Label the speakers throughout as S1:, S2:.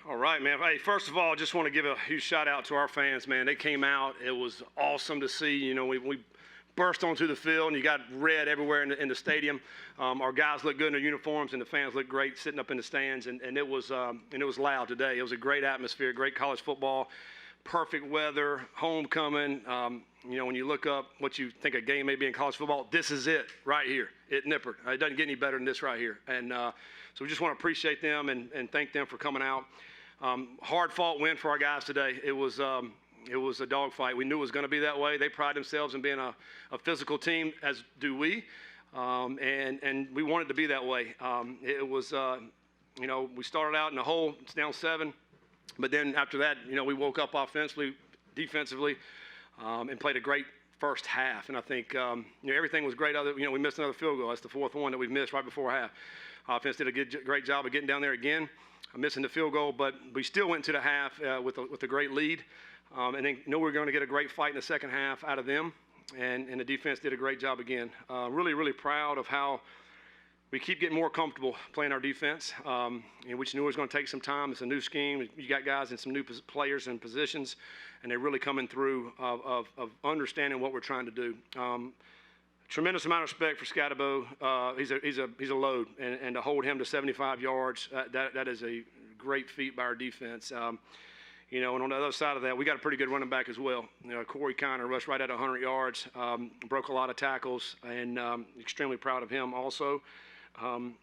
S1: All right, man. Hey, first of all, I just want to give a huge shout out to our fans, man. They came out. It was awesome to see. You know, we burst onto the field, and you got red everywhere in the stadium. Our guys looked good in their uniforms, and the fans looked great sitting up in the stands. And it was loud today. It was a great atmosphere, great college football, perfect weather, homecoming. You know, when you look up what you think a game may be in college football, this is it right here at Nippert. It doesn't get any better than this right here. And so we just want to appreciate them and thank them for coming out. Hard-fought win for our guys today. It was a dogfight. We knew it was going to be that way. They pride themselves in being a physical team, as do we, and we wanted to be that way. It was, you know, we started out in the hole. It's down 7, but then after that, you know, we woke up offensively, defensively, and played a great first half. And I think you know, everything was great. You know, we missed another field goal. That's the 4th one that we've missed right before half. Offense did a great job of getting down there again, missing the field goal, but we still went into the half with a great lead. And then knew we were going to get a great fight in the second half out of them, and the defense did a great job again. Really, really proud of how we keep getting more comfortable playing our defense. And we just knew it was going to take some time. It's a new scheme. You got guys and some new players and positions, and they're really coming through of understanding what we're trying to do. Tremendous amount of respect for Scatterbo. He's a load, and to hold him to 75 yards, that is a great feat by our defense. You know, and on the other side of that, we got a pretty good running back as well. You know, Corey Kandra rushed right at 100 yards, broke a lot of tackles, and extremely proud of him also.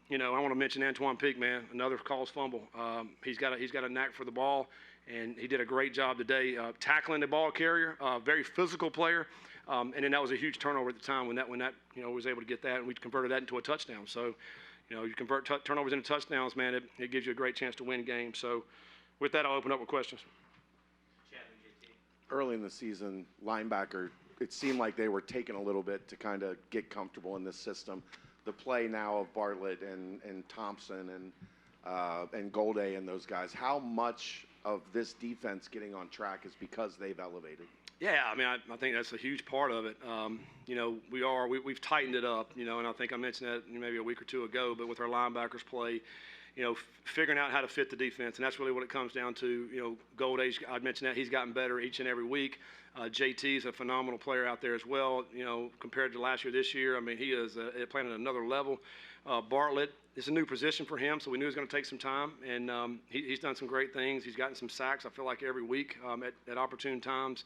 S1: You know, I want to mention Antoine Peak, man, another caused fumble. He's got a knack for the ball, and he did a great job today tackling the ball carrier. Very physical player, and then that was a huge turnover at the time when that you know was able to get that, and we converted that into a touchdown. So, you know, you convert turnovers into touchdowns, man. It gives you a great chance to win games. So, with that, I'll open up with questions.
S2: Early in the season, linebacker, it seemed like they were taking a little bit to kind of get comfortable in this system. The play now of Bartlett and Thompson and Golday and those guys, how much of this defense getting on track is because they've elevated? Yeah,
S1: I mean, I think that's a huge part of it. You know, we've tightened it up, you know, and I think I mentioned that maybe a week or two ago, but with our linebackers play, you know, figuring out how to fit the defense, and that's really what it comes down to. You know, Golday, I mentioned that he's gotten better each and every week. JT is a phenomenal player out there as well. You know, compared to last year, this year, I mean, he is playing at another level. Bartlett is a new position for him, so we knew it was going to take some time, and he's done some great things. He's gotten some sacks, I feel like, every week at opportune times.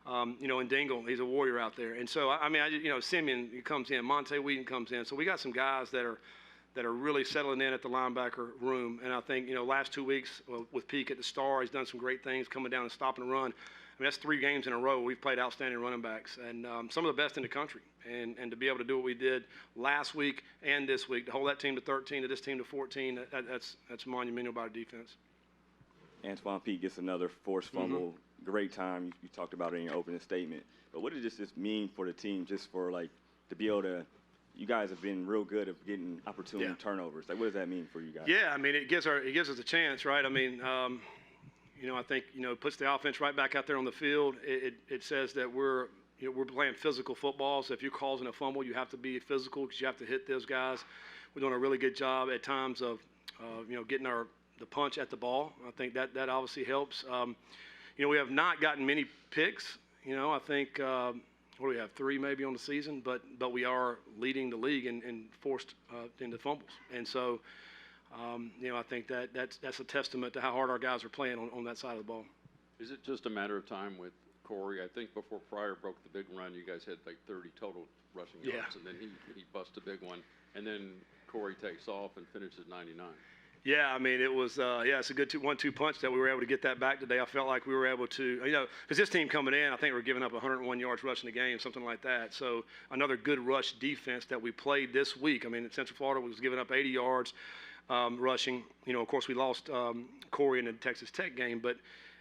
S1: You know, and Dingle, he's a warrior out there. And so, I mean, you know, Simeon comes in, Monte Wheaton comes in. So we got some guys that are really settling in at the linebacker room. And I think, you know, last 2 weeks with Peak at the Star, he's done some great things coming down and stopping the run. I mean, that's 3 games in a row we've played outstanding running backs and some of the best in the country. And to be able to do what we did last week and this week, to hold that team to 13, to this team to 14, that's monumental by the defense.
S3: Antoine Peak gets another forced fumble. Mm-hmm. Great time. You talked about it in your opening statement. But what does this mean for the team, just for, like, to be able to – you guys have been real good at getting opportunity turnovers. Like, what does that mean for you guys?
S1: Yeah, I mean, it gives us a chance, right? I mean, you know, I think, you know, it puts the offense right back out there on the field. It says that we're playing physical football. So if you're causing a fumble, you have to be physical because you have to hit those guys. We're doing a really good job at times of, you know, getting the punch at the ball. I think that obviously helps. You know, we have not gotten many picks. You know, I think what do we have, 3 maybe on the season, but we are leading the league in forced into fumbles. And so, you know, I think that's a testament to how hard our guys are playing on that side of the ball.
S4: Is it just a matter of time with Corey? I think before Pryor broke the big run, you guys had like 30 total rushing yards, and then he busts a big one, and then Corey takes off and finishes 99.
S1: Yeah, I mean, it was, it's a good 1-2 punch that we were able to get that back today. I felt like we were able to, you know, because this team coming in, I think we're giving up 101 yards rushing the game, something like that. So another good rush defense that we played this week. I mean, Central Florida was giving up 80 yards rushing. You know, of course, we lost Corey in the Texas Tech game, but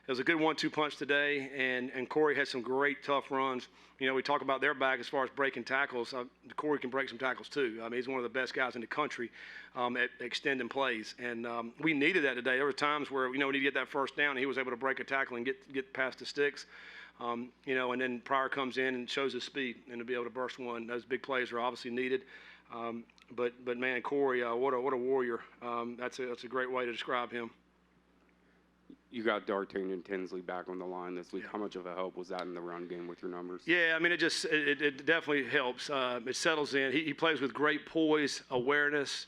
S1: it was a good 1-2 punch today, and Corey had some great tough runs. You know, we talk about their back as far as breaking tackles. Corey can break some tackles too. I mean, he's one of the best guys in the country at extending plays, and we needed that today. There were times where, you know, we need to get that first down, and he was able to break a tackle and get past the sticks. You know, and then Pryor comes in and shows his speed, and to be able to burst one, those big plays are obviously needed. But man, Corey, what a warrior. That's a great way to describe him.
S5: You got D'Artagnan Tinsley back on the line this week. How much of a help was that in the run game with your numbers?
S1: Yeah, I mean, it definitely helps. It settles in. He plays with great poise, awareness,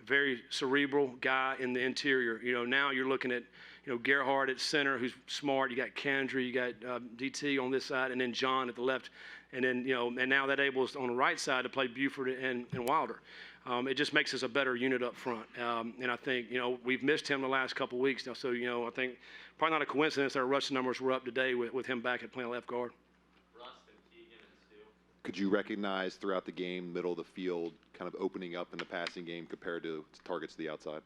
S1: very cerebral guy in the interior. Now you're looking at, Gerhardt at center, who's smart. You got Kandra, you got DT on this side, and then John at the left. And then, and now that Abel's on the right side to play Buford and Wilder. It just makes us a better unit up front. And I think, we've missed him the last couple of weeks now. So, I think probably not a coincidence that our rushing numbers were up today with him back at playing left guard.
S6: Could you recognize throughout the game, middle of the field, kind of opening up in the passing game compared to targets to the outside?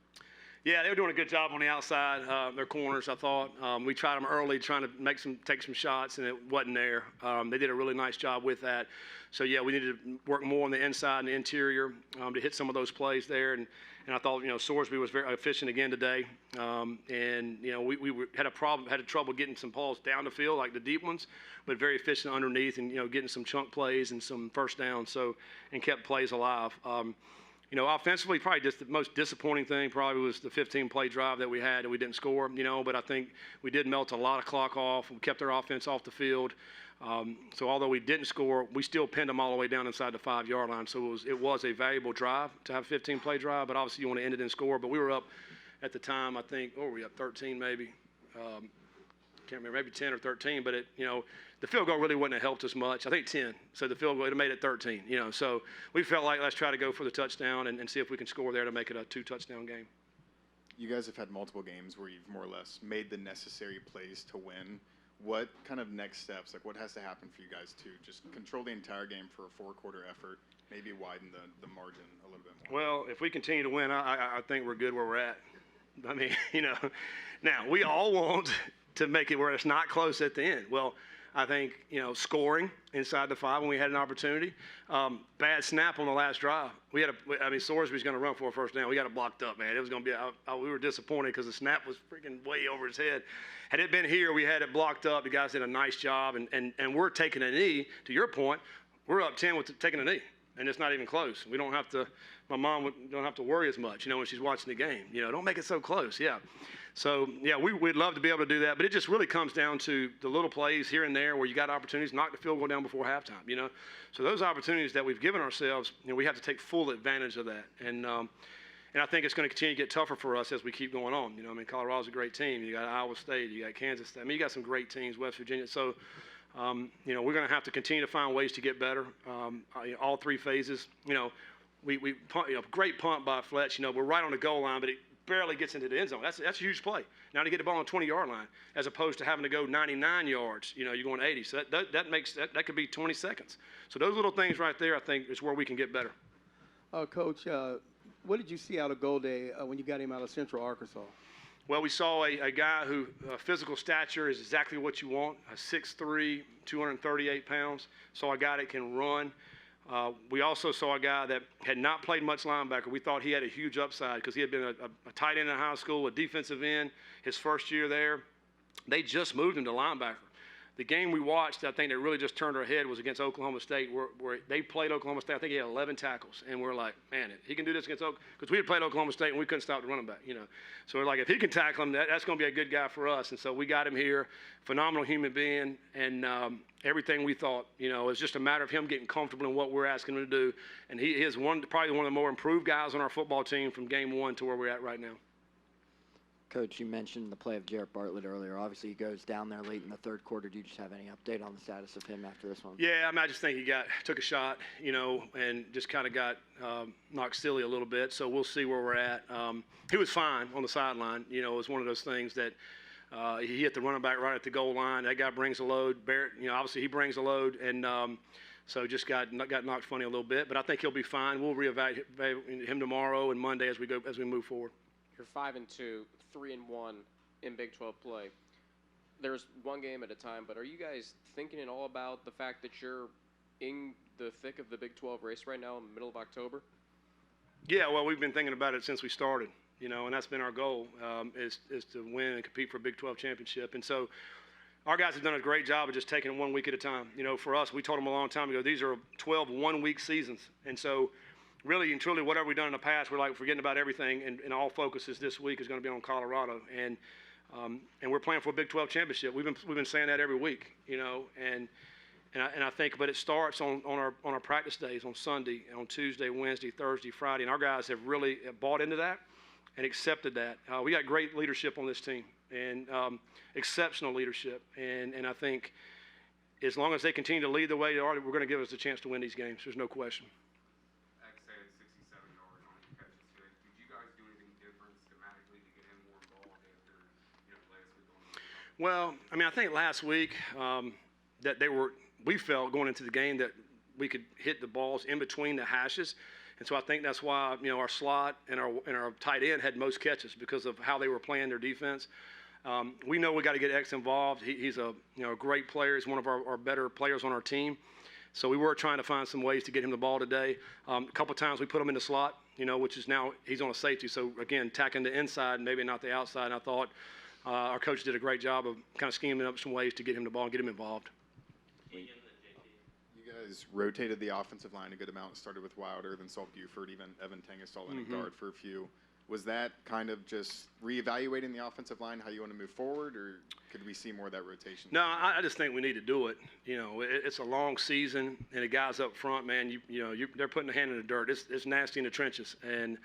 S1: Yeah, they were doing a good job on the outside, their corners, I thought. We tried them early, trying to take some shots, and it wasn't there. They did a really nice job with that. So, yeah, we needed to work more on the inside and the interior to hit some of those plays there. And I thought, Sorsby was very efficient again today. And, we had trouble getting some balls down the field, like the deep ones, but very efficient underneath and, getting some chunk plays and some first downs, and kept plays alive. Offensively, probably just the most disappointing thing probably was the 15-play drive that we had and we didn't score, but I think we did melt a lot of clock off. We kept our offense off the field. So although we didn't score, we still pinned them all the way down inside the 5-yard line. So it was a valuable drive to have a 15-play drive, but obviously you want to end it in score. But we were up at the time, I think, were we up 13 maybe? Can't remember, maybe 10 or 13, but the field goal really wouldn't have helped us much. I think 10. So the field goal, it would have made it 13, So we felt like let's try to go for the touchdown and see if we can score there to make it a 2-touchdown game.
S7: You guys have had multiple games where you've more or less made the necessary plays to win. What kind of next steps, what has to happen for you guys to just control the entire game for a 4-quarter effort, maybe widen the margin a little bit more?
S1: Well, if we continue to win, I think we're good where we're at. I mean, now we all want to make it where it's not close at the end. Well, I think, scoring inside the 5 when we had an opportunity. Bad snap on the last drive. Sorsby's going to run for a first down. We got it blocked up, man. It was going to be, we were disappointed because the snap was freaking way over his head. Had it been here, we had it blocked up. The guys did a nice job, and we're taking a knee. To your point, we're up 10 with taking a knee, and it's not even close. We don't have to, my mom don't have to worry as much, when she's watching the game. Don't make it so close, yeah. So, yeah, we'd love to be able to do that, but it just really comes down to the little plays here and there where you got opportunities, knock the field goal down before halftime, So those opportunities that we've given ourselves, we have to take full advantage of that. And I think it's going to continue to get tougher for us as we keep going on. Colorado's a great team. You got Iowa State, you got Kansas State. You got some great teams, West Virginia. So, we're going to have to continue to find ways to get better. All 3 phases. We punt, great punt by Fletch. We're right on the goal line, but it barely gets into the end zone. That's a huge play. Now to get the ball on the 20-yard line, as opposed to having to go 99 yards, you're going 80. So that could be 20 seconds. So those little things right there, I think, is where we can get better.
S8: Coach, what did you see out of Golday when you got him out of Central Arkansas?
S1: Well, we saw a guy who physical stature is exactly what you want, a 6'3", 238 pounds. Saw a guy that can run. We also saw a guy that had not played much linebacker. We thought he had a huge upside because he had been a tight end in high school, a defensive end his first year there. They just moved him to linebacker. The game we watched, I think that really just turned our head, was against Oklahoma State, where they played Oklahoma State. I think he had 11 tackles, and we're like, man, he can do this against Oklahoma, because we had played Oklahoma State and we couldn't stop the running back, So we're like, if he can tackle him, that's going to be a good guy for us. And so we got him here, phenomenal human being, and everything we thought, it's just a matter of him getting comfortable in what we're asking him to do. And he is probably one of the more improved guys on our football team from game 1 to where we're at right now.
S9: Coach, you mentioned the play of Jarrett Bartlett earlier. Obviously, he goes down there late in the 3rd quarter. Do you just have any update on the status of him after this one? Yeah,
S1: I just think he took a shot, and just kind of got knocked silly a little bit. So we'll see where we're at. He was fine on the sideline. It was one of those things that he hit the running back right at the goal line. That guy brings a load. Barrett, obviously he brings a load, and so just got knocked funny a little bit. But I think he'll be fine. We'll reevaluate him tomorrow and Monday as we move forward.
S10: You're 5-2, 3-1 in Big 12 play. There's one game at a time, but are you guys thinking at all about the fact that you're in the thick of the Big 12 race right now in the middle of October?
S1: Yeah, well, we've been thinking about it since we started, and that's been our goal, is to win and compete for a Big 12 championship. And so our guys have done a great job of just taking it 1 week at a time. For us, we told them a long time ago, these are 12 one-week seasons. And so really and truly, whatever we've done in the past, we're forgetting about everything, and all focus is this week is going to be on Colorado. And And we're playing for a Big 12 championship. We've been saying that every week, you know, and I think, but it starts on our practice days on Sunday, on Tuesday, Wednesday, Thursday, Friday, and our guys have really bought into that and accepted that. We got great leadership on this team, and exceptional leadership, and I think as long as they continue to lead the way they are, we're going to give us a chance to win these games. There's no question.
S5: X had 67 yards on the catches today. Did you guys do anything different schematically to get him more involved after last week on the
S1: Well, I mean, I think last week that we felt going into the game that we could hit the balls in between the hashes. And so I think that's why, our slot and our tight end had most catches because of how they were playing their defense. We know we got to get X involved. He's a great player. He's one of our better players on our team. So we were trying to find some ways to get him the ball today. A couple times we put him in the slot, which is now he's on a safety. So again, tacking the inside, maybe not the outside. And I thought our coach did a great job of kind of scheming up some ways to get him the ball and get him involved.
S7: You guys rotated the offensive line a good amount. Started with Wilder, then Salt Buford, even Evan Tengestal in guard for a few. Was that kind of just reevaluating the offensive line, how you want to move forward, or could we see more of that rotation?
S1: No, I just think we need to do it. It's a long season, and the guys up front, man, they're putting their hand in the dirt. It's nasty in the trenches, and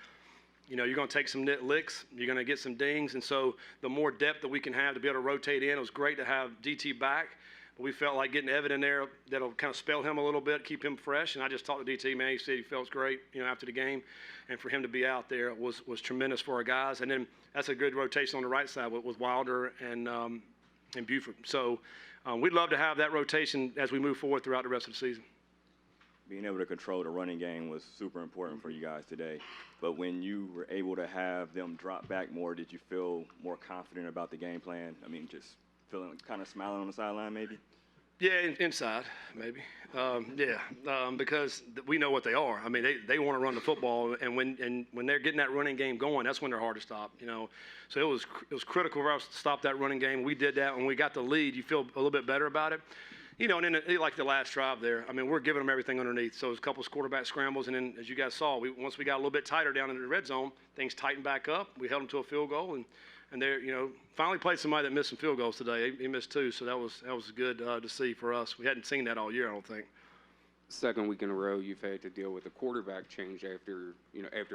S1: you're going to take some licks. You're going to get some dings, and so the more depth that we can have to be able to rotate in, it was great to have DT back. But we felt like getting Evan in there that'll kind of spell him a little bit, keep him fresh. And I just talked to DT, man. He said he felt great, after the game, and for him to be out there was tremendous for our guys. And then that's a good rotation on the right side with Wilder and Buford. So we'd love to have that rotation as we move forward throughout the rest of the season.
S3: Being able to control the running game was super important for you guys today. But when you were able to have them drop back more, did you feel more confident about the game plan? I mean, just feeling kind of smiling on the sideline maybe?
S1: Yeah, inside maybe. Because we know what they are. I mean, they want to run the football, and when they're getting that running game going, that's when they're hard to stop. So it was critical for us to stop that running game. We did that. When we got the lead, you feel a little bit better about it. And then like the last drive there, I mean, we're giving them everything underneath. So it was a couple of quarterback scrambles, and then as you guys saw, once we got a little bit tighter down in the red zone, things tightened back up. We held them to a field goal, and they're, finally played somebody that missed some field goals today. He missed 2, so that was good to see for us. We hadn't seen that all year, I don't think.
S5: Second week in a row, you've had to deal with a quarterback change after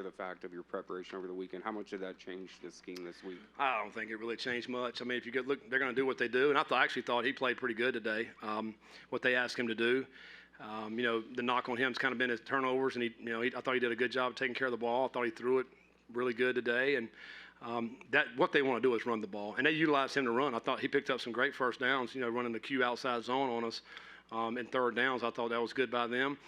S5: the fact of your preparation over the weekend. How much did that change the scheme this week?
S1: I don't think it really changed much. I mean, if you look, they're going to do what they do, and I actually thought he played pretty good today. What they asked him to do, the knock on him's kind of been his turnovers, and I thought he did a good job of taking care of the ball. I thought he threw it really good today, and what they want to do is run the ball, and they utilized him to run. I thought he picked up some great first downs, running the Q outside zone on us. In third downs, I thought that was good by them,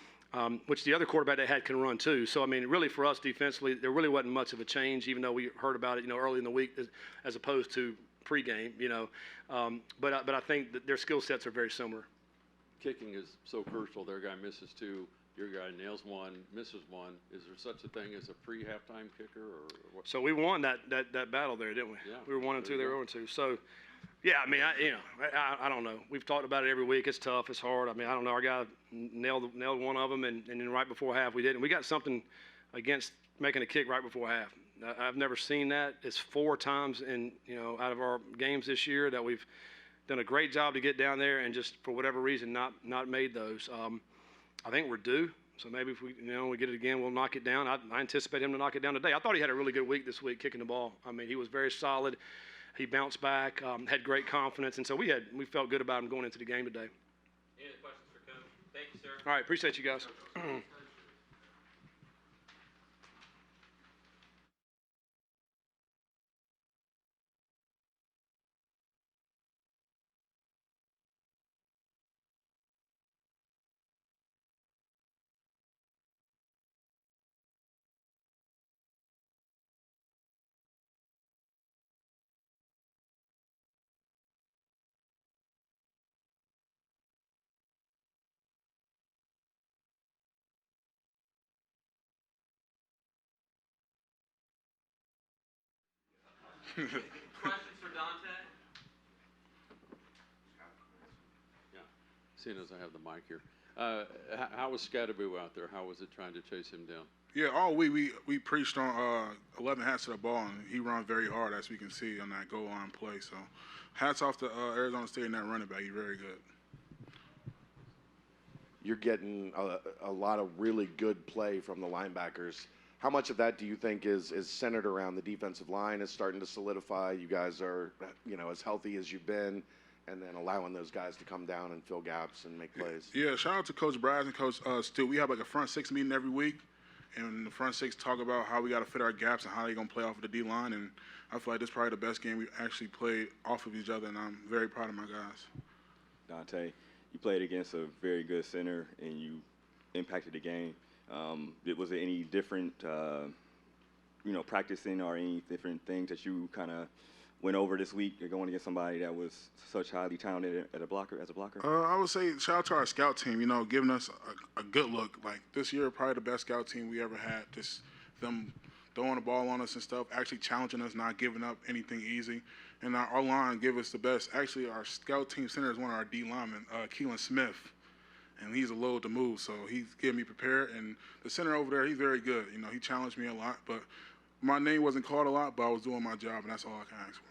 S1: which the other quarterback they had can run too. So, I mean, really for us defensively, there really wasn't much of a change, even though we heard about it, early in the week as opposed to pregame, But I think that their skill sets are very similar.
S4: Kicking is so crucial. Their guy misses 2. Your guy nails 1, misses 1. Is there such a thing as a pre-halftime kicker, or what?
S1: So we won that battle there, didn't we?
S4: Yeah.
S1: We were 1-2, they were 0-2. So, yeah, I mean, I don't know. We've talked about it every week. It's tough. It's hard. I mean, I don't know. Our guy nailed one of them, and then right before half we didn't. We got something against making a kick right before half. I've never seen that. It's 4 times out of our games this year that we've done a great job to get down there and just for whatever reason not made those. I think we're due. So maybe if we get it again, we'll knock it down. I anticipate him to knock it down today. I thought he had a really good week this week kicking the ball. I mean, he was very solid. He bounced back, had great confidence, and so we felt good about him going into the game today.
S11: Any other questions for Coach? Thank you, sir.
S1: All right, appreciate you guys.
S11: Questions for Dante?
S4: Yeah. Seeing as I have the mic here. How was Scatterboo out there? How was it trying to chase him down?
S12: Yeah, all week we preached on 11 hats to the ball, and he runs very hard, as we can see on that goal line play. So, hats off to Arizona State and that running back. He's very good.
S2: You're getting a lot of really good play from the linebackers. How much of that do you think is centered around the defensive line is starting to solidify? You guys are, as healthy as you've been, and then allowing those guys to come down and fill gaps and make plays.
S12: Yeah, shout out to Coach Braz and Coach Stu. We have like a front six meeting every week, and the front six talk about how we got to fit our gaps and how they're going to play off of the D-line. And I feel like this is probably the best game we actually played off of each other, and I'm very proud of my guys.
S3: Dante, you played against a very good center, and you impacted the game. Was it any different, practicing or any different things that you kind of went over this week? You're going against somebody that was such highly talented as a blocker.
S12: I would say shout out to our scout team, giving us a good look. Like this year, probably the best scout team we ever had. Just them throwing the ball on us and stuff, actually challenging us, not giving up anything easy. And our line gave us the best. Actually, our scout team center is one of our D linemen, Keelan Smith. And he's a load to move, so he's getting me prepared. And the center over there, he's very good. He challenged me a lot, but my name wasn't called a lot, but I was doing my job, and that's all I can ask for.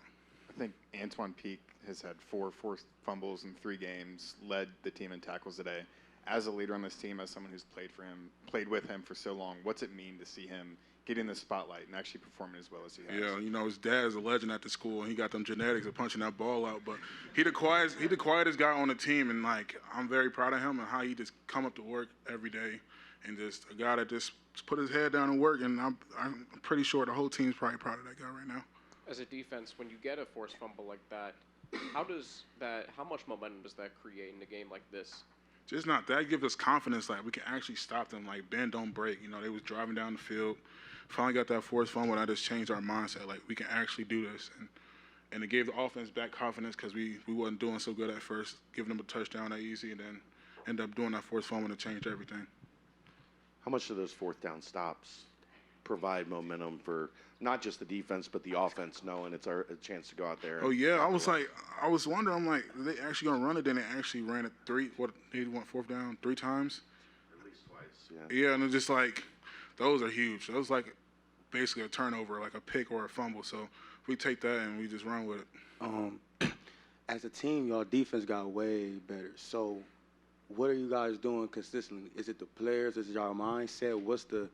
S7: I think Antoine Peak has had four forced fumbles in 3 games, led the team in tackles today. As a leader on this team, as someone who's played with him for so long, what's it mean to see him get in the spotlight and actually performing as well as he has?
S12: Yeah, his dad is a legend at the school, and he got them genetics of punching that ball out. But he the quietest guy on the team, and I'm very proud of him and how he just come up to work every day, and just a guy that just put his head down and work. And I'm pretty sure the whole team's probably proud of that guy right now.
S10: As a defense, when you get a forced fumble like that, how much momentum does that create in a game like this?
S12: Just not that. It gives us confidence, we can actually stop them, bend, don't break. They was driving down the field. Finally got that forced fumble, and I just changed our mindset. We can actually do this. And it gave the offense back confidence because we wasn't doing so good at first, giving them a touchdown that easy, and then end up doing that forced fumble to change everything.
S2: How much do those fourth down stops provide momentum for not just the defense but the offense, knowing it's a chance to go out there?
S12: Oh yeah, I was wondering. Are they actually gonna run it? Then they actually ran it they went fourth down 3 times.
S2: At least twice. Yeah.
S12: Yeah, and it's just those are huge. Those basically a turnover, a pick or a fumble. So we take that and we just run with it.
S13: As a team, y'all defense got way better. So what are you guys doing consistently? Is it the players? Is it y'all mindset? What's the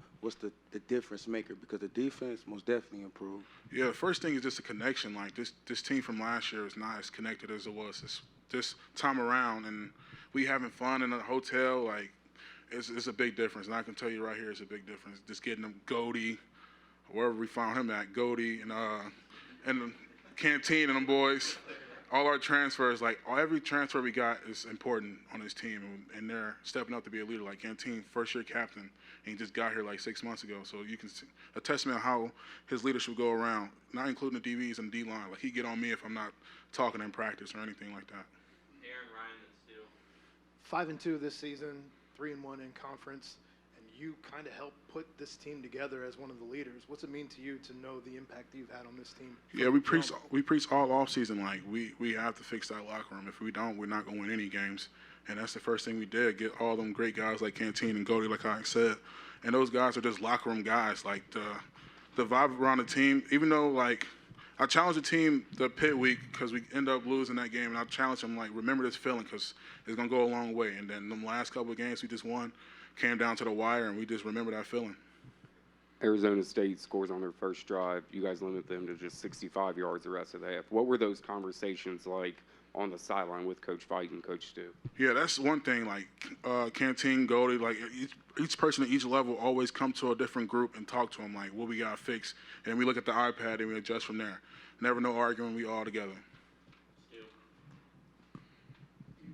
S13: difference maker? Because the defense most definitely improved.
S12: Yeah, the first thing is just a connection. This team from last year is not as connected as it was this time around, and we having fun in a hotel. It's a big difference, and I can tell you right here, it's a big difference. Just getting them Goldie, wherever we found him at, Goldie, and the Canteen and them boys. All our transfers, every transfer we got is important on this team, and they're stepping up to be a leader. Canteen, first-year captain, and he just got here 6 months ago. So you can see a testament of how his leadership go around, not including the DBs and D-line. He get on me if I'm not talking in practice or anything like that.
S11: Aaron, Ryan, and Stu.
S14: 5-2 this season, 3-1 in conference, and you kind of helped put this team together as one of the leaders. What's it mean to you to know the impact that you've had on this team?
S12: Yeah, we preach all off season we have to fix that locker room. If we don't, we're not going to win any games. And that's the first thing we did, get all them great guys like Canteen and Goldie, like I said. And those guys are just locker room guys. The vibe around the team, even though I challenged the team the pit week because we end up losing that game, and I challenged them remember this feeling because it's going to go a long way. And then the last couple of games we just won came down to the wire, and we just remember that feeling.
S5: Arizona State scores on their first drive. You guys limit them to just 65 yards the rest of the half. What were those conversations like on the sideline with Coach Fight and Coach Stu?
S12: Yeah, that's one thing. Canteen, Goldie, each person at each level always come to a different group and talk to them what we got to fix. And we look at the iPad and we adjust from there. Never no arguing. We all together.
S8: You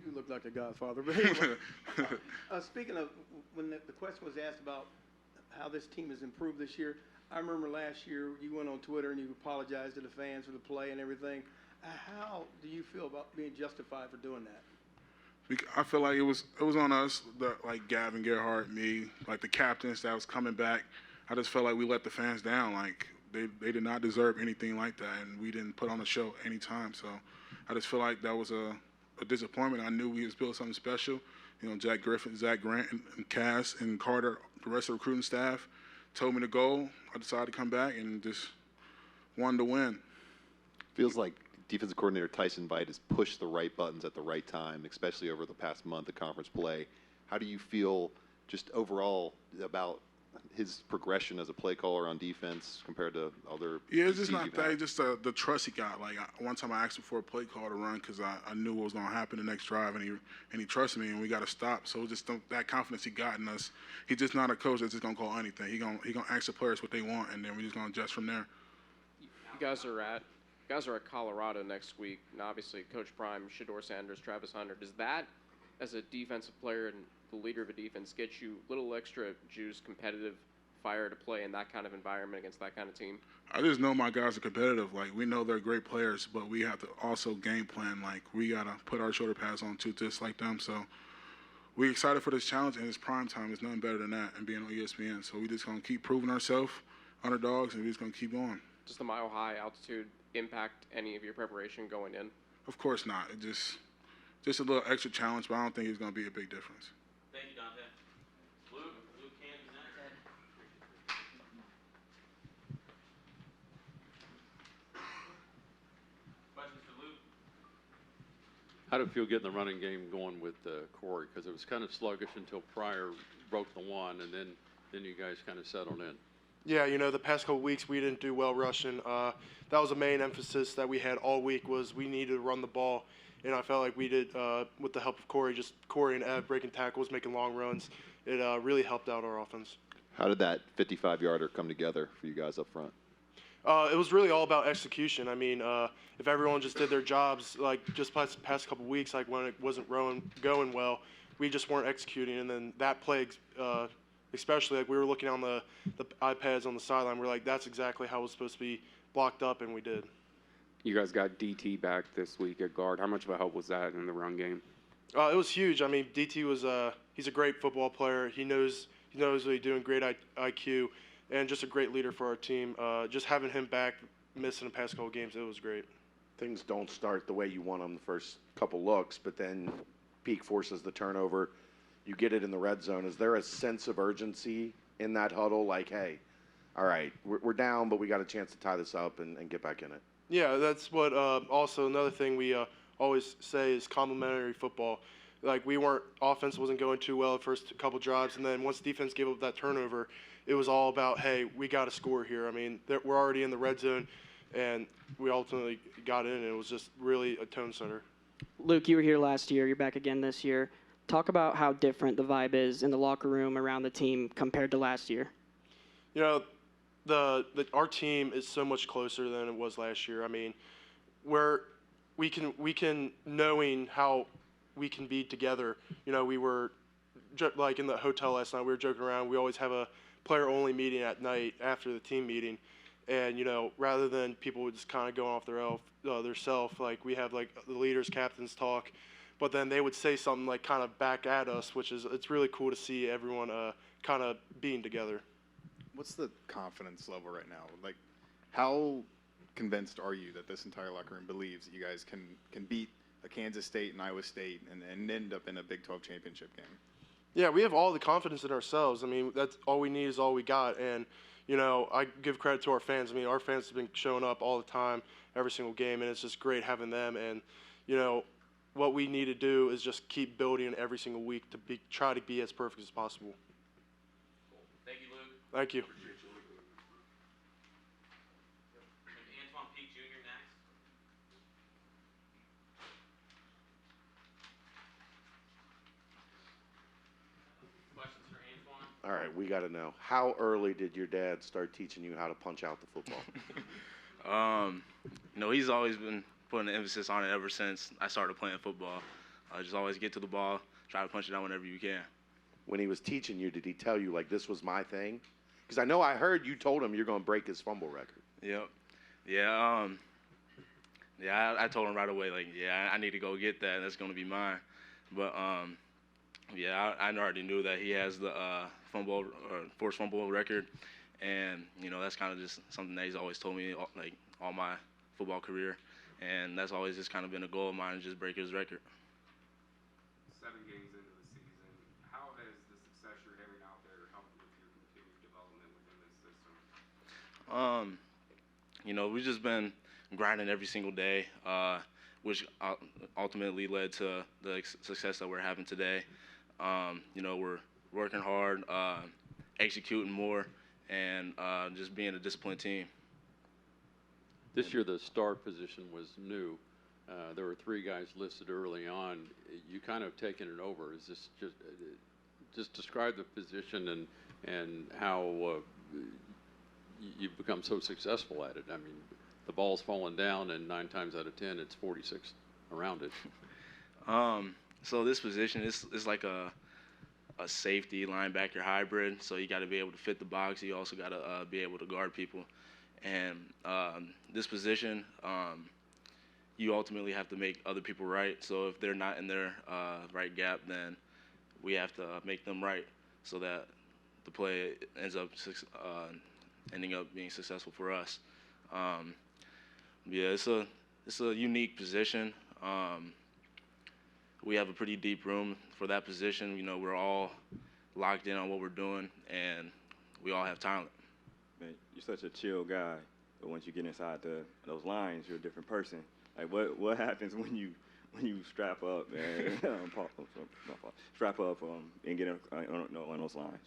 S8: do look like a godfather. But anyway, speaking of when the question was asked about how this team has improved this year, I remember last year you went on Twitter and you apologized to the fans for the play and everything. How do you feel about being justified for doing that?
S12: I feel like it was on us, Gavin Gerhardt, me, the captains that was coming back. I just felt like we let the fans down. They did not deserve anything like that, and we didn't put on a show anytime. So I just feel like that was a disappointment. I knew we was built something special. Jack Griffin, Zach Grant, and Cass and Carter, the rest of the recruiting staff, told me to go, I decided to come back and just wanted to win.
S6: Feels like defensive coordinator Tyson Vite has pushed the right buttons at the right time, especially over the past month of conference play. How do you feel just overall about his progression as a play caller on defense compared to other?
S12: Yeah, it's just
S6: DCs
S12: not
S6: you've
S12: that.
S6: had?
S12: It's just the trust he got. Like one time I asked him for a play call to run because I knew what was going to happen the next drive, and he trusted me, and we got to stop. So just that confidence he got in us. He's just not a coach that's just going to call anything. He gonna ask the players what they want, and then we're just going to adjust from there.
S10: You guys are at Colorado next week, and obviously Coach Prime, Shedeur Sanders, Travis Hunter. Does that, as a defensive player and the leader of a defense, get you a little extra juice, competitive fire to play in that kind of environment against that kind of team?
S12: I just know my guys are competitive. Like, we know they're great players, but we have to also game plan. Like, we got to put our shoulder pads on too, just like them. So we're excited for this challenge, and it's prime time. There's nothing better than that and being on ESPN. So we just going to keep proving ourselves, underdogs, and we're just going to keep going.
S10: Does the mile-high altitude impact any of your preparation going in?
S12: Of course not. It just a little extra challenge, but I don't think it's going to be a big difference.
S11: Thank you, Dante. Luke Candy's next. Questions for Luke?
S4: How did it feel getting the running game going with Corey? Because it was kind of sluggish until Pryor broke the one, and then you guys kind of settled in.
S15: Yeah, the past couple weeks we didn't do well rushing. That was the main emphasis that we had all week was we needed to run the ball, and I felt like we did with the help of Corey, just Corey and Ev breaking tackles, making long runs. It really helped out our offense.
S6: How did that 55-yarder come together for you guys up front?
S15: It was really all about execution. I mean, if everyone just did their jobs, like just past couple weeks, like when it wasn't going well, we just weren't executing, and then that play. Especially like we were looking on the iPads on the sideline, we're like, that's exactly how it was supposed to be blocked up, and we did.
S5: You guys got DT back this week at guard. How much of a help was that in the run game?
S15: It was huge. I mean, DT was he's a great football player. He knows what he's doing, great IQ, and just a great leader for our team. Just having him back, missing the past couple games, it was great.
S2: Things don't start the way you want them the first couple looks, but then Peak forces the turnover. You get it in the red zone. Is there a sense of urgency in that huddle? Like, hey, all right, we're down, but we got a chance to tie this up and get back in it.
S15: Yeah, that's what also another thing we always say is complementary football. Like offense wasn't going too well the first couple drives, and then once defense gave up that turnover, it was all about, hey, we got to score here. I mean, we're already in the red zone, and we ultimately got in, and it was just really a tone setter.
S16: Luke, you were here last year. You're back again this year. Talk about how different the vibe is in the locker room around the team compared to last year.
S15: Our team is so much closer than it was last year. I mean, we can knowing how we can be together. We were like in the hotel last night. We were joking around. We always have a player-only meeting at night after the team meeting, and rather than people just kind of going off their self, like we have like the leaders, captains talk. But then they would say something like kind of back at us, it's really cool to see everyone kind of being together.
S7: What's the confidence level right now? Like, how convinced are you that this entire locker room believes that you guys can beat a Kansas State and Iowa State and end up in a Big 12 championship game?
S15: Yeah, we have all the confidence in ourselves. I mean, that's all we need is all we got. And, I give credit to our fans. I mean, our fans have been showing up all the time, every single game, and it's just great having them. And, what we need to do is just keep building every single week to try to be as perfect as possible.
S11: Cool. Thank you, Luke.
S15: Thank you.
S11: And Antoine Peak Jr. next. Questions for Antoine?
S2: All right, we got to know. How early did your dad start teaching you how to punch out the football?
S17: He's always been putting the emphasis on it ever since I started playing football. Just always get to the ball, try to punch it out whenever you can.
S2: When he was teaching you, did he tell you, like, this was my thing? Because I know I heard you told him you're going to break his fumble record.
S17: Yep. Yeah, I told him right away, like, yeah, I need to go get that. That's going to be mine. But, I already knew that he has the forced fumble record. And, that's kind of just something that he's always told me, like, all my football career. And that's always just kind of been a goal of mine, to just break his record.
S5: 7 games into the season, how has the success you're having out there helped with your continued development within this
S17: You know, we've just been grinding every single day, which ultimately led to the success that we're having today. You know, we're working hard, executing more, and just being a disciplined team.
S4: This year, the star position was new. There were 3 guys listed early on. You kind of taken it over. Is this just describe the position and how you've become so successful at it? I mean, the ball's falling down, and 9 times out of 10, it's 46 around it.
S17: So this position is like a safety linebacker hybrid. So you got to be able to fit the box. You also got to be able to guard people. And this position, you ultimately have to make other people right. So if they're not in their right gap, then we have to make them right so that the play ends up ending up being successful for us. Yeah, it's a unique position. We have a pretty deep room for that position. You know, we're all locked in on what we're doing, and we all have talent.
S3: Man, you're such a chill guy, but once you get inside those lines, you're a different person. Like, what happens when you strap up, man? Strap up and get on those lines.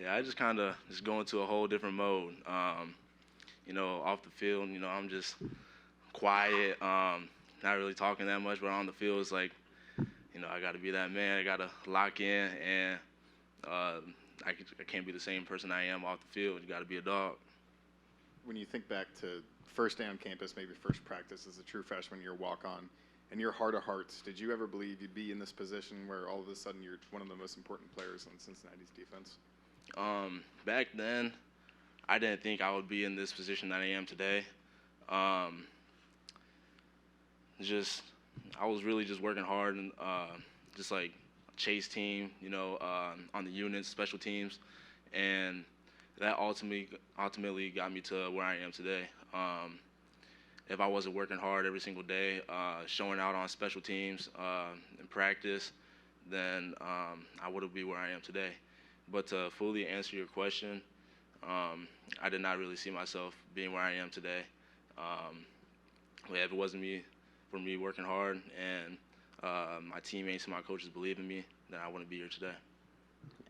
S17: Yeah, I just kind of go into a whole different mode. You know, off the field, you know, I'm just quiet, not really talking that much, but on the field, it's like, you know, I got to be that man. I got to lock in, and I can't be the same person I am off the field. You got to be a dog.
S7: When you think back to first day on campus, maybe first practice as a true freshman, your walk-on, in your heart of hearts, did you ever believe you'd be in this position where all of a sudden you're one of the most important players on Cincinnati's defense?
S17: Back then, I didn't think I would be in this position that I am today. I was really just working hard and just like chase team, you know, on the units, special teams, and that ultimately got me to where I am today. If I wasn't working hard every single day, showing out on special teams in practice, then I wouldn't be where I am today. But to fully answer your question, I did not really see myself being where I am today. If it wasn't for me working hard and my teammates and my coaches believe in me, then I wouldn't be here today.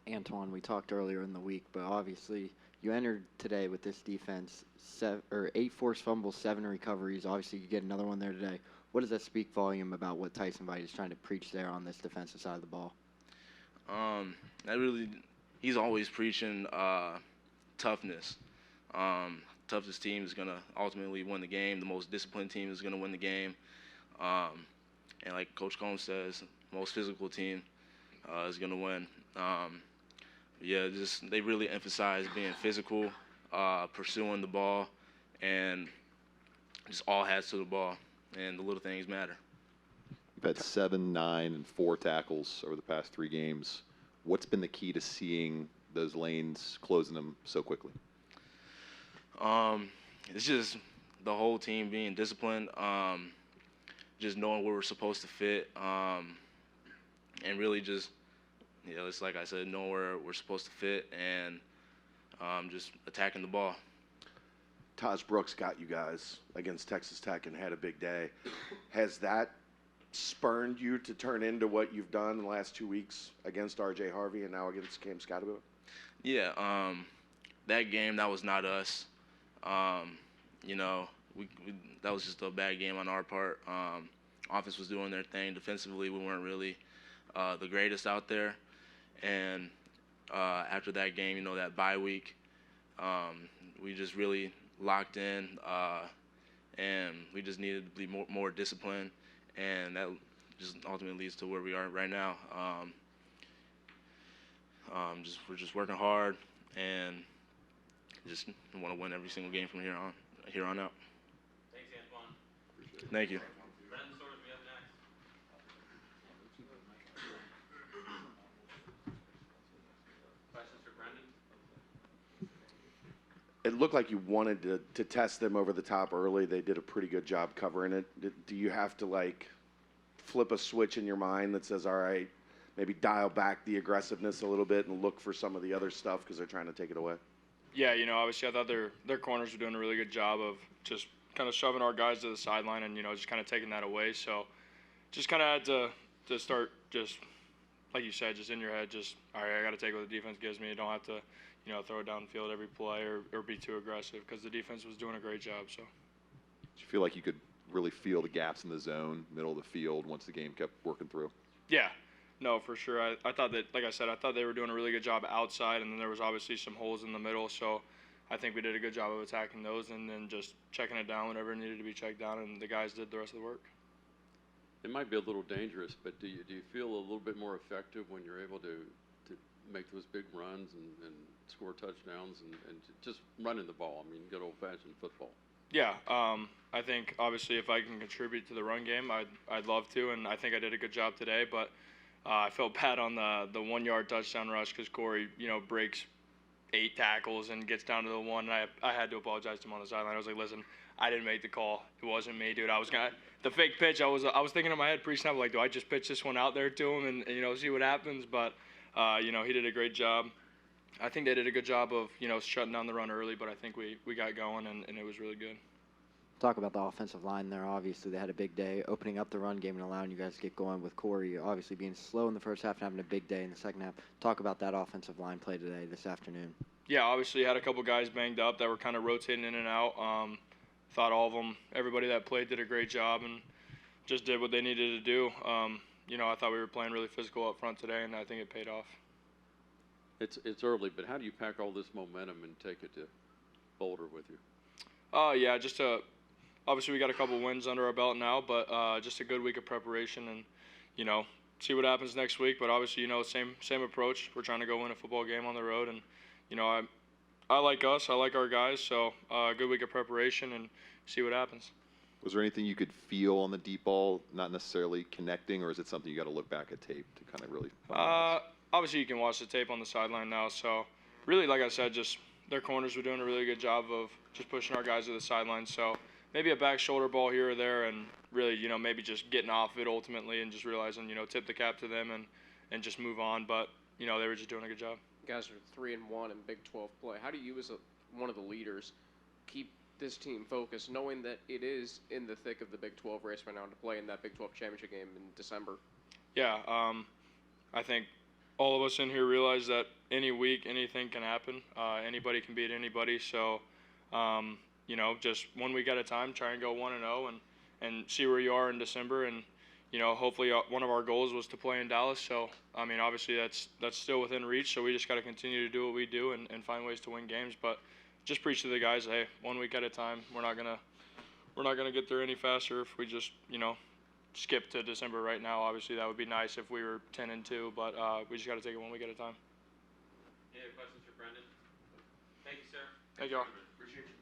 S9: Antoine, we talked earlier in the week, but obviously you entered today with this defense, 8 forced fumbles, 7 recoveries. Obviously, you get another one there today. What does that speak volume about what Tyson Vite is trying to preach there on this defensive side of the ball?
S17: He's always preaching toughness. Toughest team is going to ultimately win the game. The most disciplined team is going to win the game. And like Coach Combs says, most physical team is going to win. They really emphasize being physical, pursuing the ball, and just all hats to the ball, and the little things matter.
S6: You've had 7, 9, and 4 tackles over the past 3 games. What's been the key to seeing those lanes, closing them so quickly?
S17: It's just the whole team being disciplined, just knowing where we're supposed to fit, and really just, you know, it's like I said, knowing where we're supposed to fit and just attacking the ball.
S2: Taj Brooks got you guys against Texas Tech and had a big day. Has that spurned you to turn into what you've done in the last 2 weeks against R.J. Harvey and now against Cam Scottaboo?
S17: Yeah, that game, that was not us. You know, that was just a bad game on our part. Offense was doing their thing. Defensively, we weren't really the greatest out there. And after that game, you know, that bye week, we just really locked in, and we just needed to be more disciplined, and that just ultimately leads to where we are right now. We're just working hard and just want to win every single game from here on out.
S11: Thanks, Antoine.
S17: Thank you.
S11: Brendan Sorsby up next. Questions for Brendan?
S2: It looked like you wanted to test them over the top early. They did a pretty good job covering it. Do you have to, like, flip a switch in your mind that says, all right, maybe dial back the aggressiveness a little bit and look for some of the other stuff because they're trying to take it away?
S18: Yeah, obviously I thought their corners were doing a really good job of just kind of shoving our guys to the sideline and, just kind of taking that away. So just kind of had to start just, like you said, just in your head, just, all right, I got to take what the defense gives me. I don't have to, throw it downfield every play or be too aggressive because the defense was doing a great job. So.
S6: Did you feel like you could really feel the gaps in the zone, middle of the field, once the game kept working through?
S18: Yeah. No, for sure. I thought that, like I said, I thought they were doing a really good job outside, and then there was obviously some holes in the middle. So I think we did a good job of attacking those and then just checking it down whenever it needed to be checked down, and the guys did the rest of the work.
S4: It might be a little dangerous, but do you feel a little bit more effective when you're able to make those big runs and score touchdowns and just running the ball? I mean, good old-fashioned football.
S18: Yeah, I think obviously if I can contribute to the run game, I'd love to, and I think I did a good job today. But I felt bad on the 1 yard touchdown rush because Corey, breaks 8 tackles and gets down to the one. And I had to apologize to him on the sideline. I was like, listen, I didn't make the call. It wasn't me, dude. I was the fake pitch. I was thinking in my head pre-snap, like, do I just pitch this one out there to him and see what happens? But he did a great job. I think they did a good job of shutting down the run early, but I think we got going and it was really good.
S9: Talk about the offensive line there. Obviously, they had a big day opening up the run game and allowing you guys to get going with Corey obviously being slow in the first half and having a big day in the second half. Talk about that offensive line play today, this afternoon.
S18: Yeah, obviously had a couple guys banged up that were kind of rotating in and out. Thought all of them, everybody that played did a great job and just did what they needed to do. I thought we were playing really physical up front today, and I think it paid off.
S4: It's early, but how do you pack all this momentum and take it to Boulder with you?
S18: Yeah, obviously we got a couple wins under our belt now, but just a good week of preparation and, see what happens next week. But obviously, same approach. We're trying to go win a football game on the road, and, I like us. I like our guys. So a good week of preparation and see what happens.
S6: Was there anything you could feel on the deep ball, not necessarily connecting, or is it something you got to look back at tape to kind of really
S18: Obviously, you can watch the tape on the sideline now. So really, like I said, just their corners were doing a really good job of just pushing our guys to the sideline. So maybe a back shoulder ball here or there, and really, maybe just getting off it ultimately and just realizing, tip the cap to them and just move on. But, they were just doing a good job.
S10: You guys are 3-1 in Big 12 play. How do you, as one of the leaders, keep this team focused, knowing that it is in the thick of the Big 12 race right now to play in that Big 12 championship game in December?
S18: Yeah, I think all of us in here realize that any week, anything can happen. Anybody can beat anybody. So, just 1 week at a time, try and go 1-0 and see where you are in December. And, hopefully one of our goals was to play in Dallas. So, obviously that's still within reach. So we just got to continue to do what we do and find ways to win games. But just preach to the guys, hey, 1 week at a time. We're not gonna get there any faster if we just, skip to December right now. Obviously that would be nice if we were 10-2, but we just got to take it 1 week at a time.
S11: Any other questions for Brendan? Thank you, sir.
S18: Thank you all.
S11: Appreciate you.